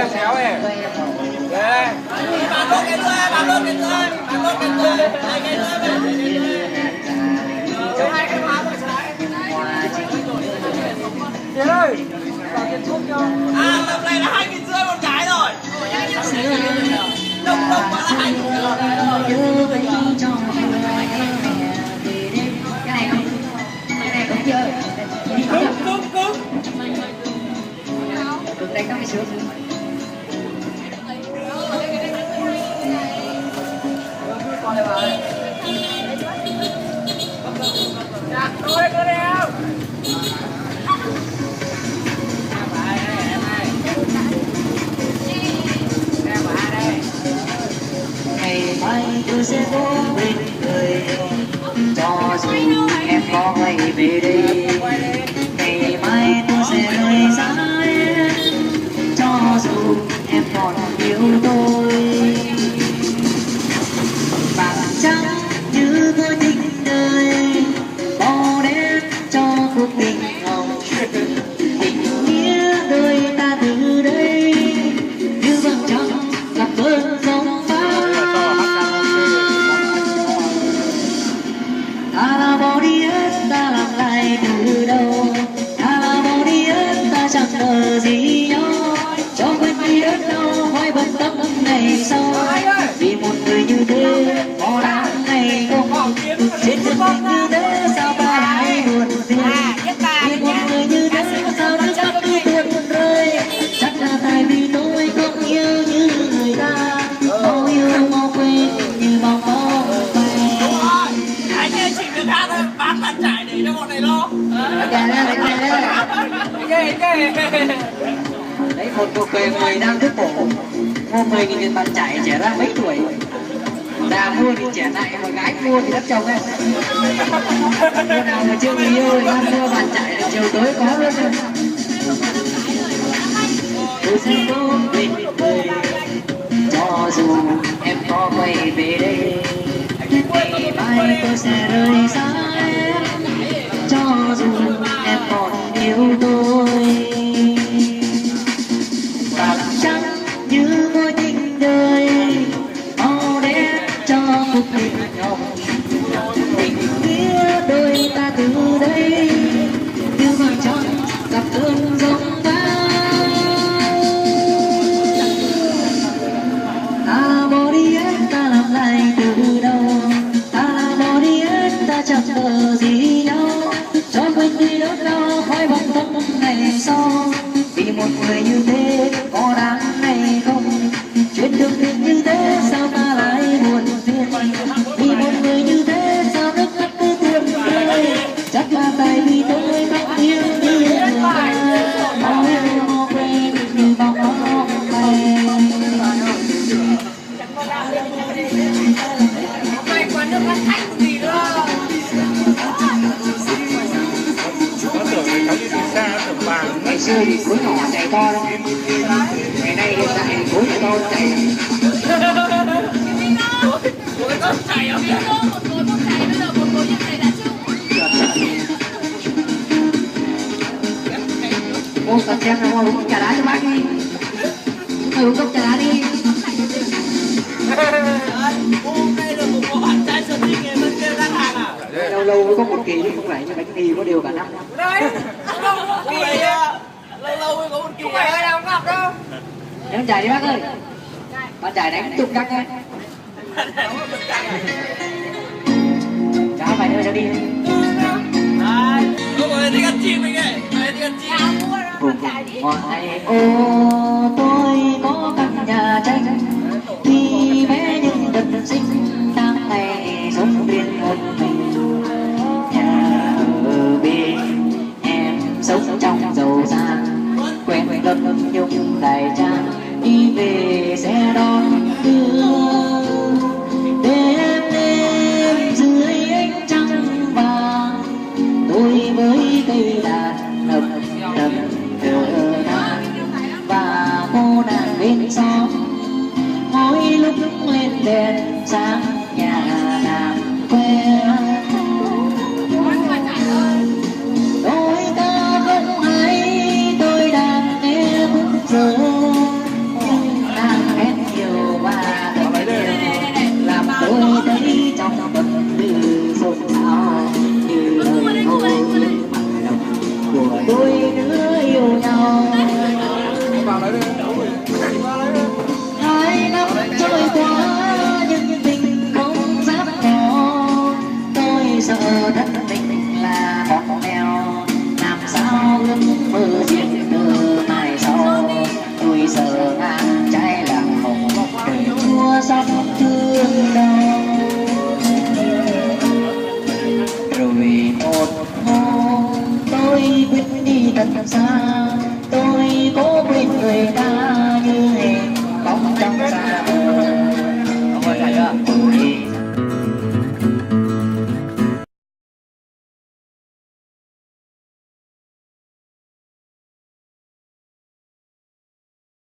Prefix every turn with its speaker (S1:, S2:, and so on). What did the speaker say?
S1: em xéo này. Đây.
S2: Bạn lốt cái nữa, bạn lốt cái nữa, bạn lốt cái nữa. Hai cái nữa về. Cho hai cái má rồi trái.
S1: Tiến ơi. Vào tiền thuốc cho.
S2: À, tầm này là 2.500 một cái rồi. Đồng mà là 2.500.
S3: Cái này không chơi.
S2: Cứng.
S3: Cực đây có cái sữa.
S1: Dạ, tôi có đeo.
S3: Ngày mai tôi sẽ có bên người, cho dù em có quay về đây. Ngày mai tôi sẽ rời xa em, cho dù em còn yêu tôi. Vàng trắng như tôi tình đời, màu đen cho cuộc tình hồng. Tình nghĩa đôi ta từ đây như vầng trăng gặp cơn giông phá. Ta là bỏ đi hết, ta làm lại từ đầu. Ta là bỏ đi hết, ta chẳng ngờ gì nhau. Cho quên đi hết đau hỏi bận tâm ngày sau. Vì một người như thế có đáng hay không? Trên cuộc tình như thế sao ta lại buồn phiền? Vì một người như thế sao nước mắt cứ tuôn rơi? Chắc là tại vì tôi không yêu như người ta. Mau yêu mau quên như mong mong về.
S2: Anh ơi, chỉ việc hát thôi, bán bàn trải để cho bọn này lo.
S3: Đấy, một cuộc đời người đang thức bổ. Mua 10.000 tiền bàn chải trẻ ra mấy tuổi. Già mua thì trẻ lại, mà gái mua thì đắp chồng em. Khi nào mà chưa người yêu thì ăn mua bàn chải là chiều tối có luôn. Tôi sẽ cố bên người, cho dù em có quay về đây. Ngày mai tôi sẽ rời xa em, cho dù em còn yêu tôi. Vàng trắng như mối tình đời, màu đen cho cuộc tình hồng. Tình nghĩa đôi ta từ đây như vầng trăng gặp cơn giông phá. Ta bỏ đi hết, ta làm lại từ đầu. Ta bỏ đi hết, ta chẳng ngờ gì nhau. Cho quên đi đớt đau khói bóng tâm ngày sau. Vì một người như thế có đáng hay không? Chuyện được tình như thế sao ta lại buồn phiền? Vì một người như thế sao nước mắt cứ tuôn rơi? Chắc là tại vì tôi không yêu như người ta. Mau yêu mau quên như bóng bóng bay.
S2: Mày còn nước mắt thanh gì nữa?
S1: Nó tưởng là cháu đi từ xa, tưởng vàng.
S3: Ngày xưa thì khối nhỏ chạy to đâu. Ngày nay hiện tại khối nhỏ to chạy.
S2: Ôi, con chảy ở phía đó.
S4: Một khối một chảy, bây giờ một khối như này đã chứ.
S3: Ô, cần xem nào, uống trà đá cho bác đi. Uống cốc trà đá đi.
S2: Hôm nay là một bộ bạn trai sở thích ngày bên kia đang hàng à?
S3: Lâu lâu mới có một kỳ chứ không phải như bánh mì có đều cả năm.
S2: Đấy, không một kỳ à? Lâu mới có một kỳ. Không phải ai nào cũng gặp đâu.
S3: Em chạy đi bác ơi. Bạn chạy đánh tục căng nha. Cháu phải đưa cho đi.
S2: Đấy, không có thích ăn chim mình ấy. Đấy, thích ăn chim.
S3: Ngoài ô tôi có căn nhà tranh. Khi bé nhưng đợt sinh đang ngày sống riêng một mình. Nhà ở bên em sống trong giàu sang. Quen lớp nhung đại trang đi về sẽ đón đưa. Đêm dưới ánh trăng vàng, tôi với cây đàn nập nập thở than. Và cô nàng bên xóm mỗi lúc lên đèn sáng nhà nàng quen. Đôi ta không hay, tôi đang nghe bức giờ đôi đứa yêu nhau. Hai năm trôi qua nhưng tình không dám nhỏ, tôi sợ thân mình là con mèo, làm sao ước mơ riêng từ mai sau. Tôi sợ ngang trái làm hồng đời chua xót thương đau. Rồi một hôm tôi quyết đi thật xa,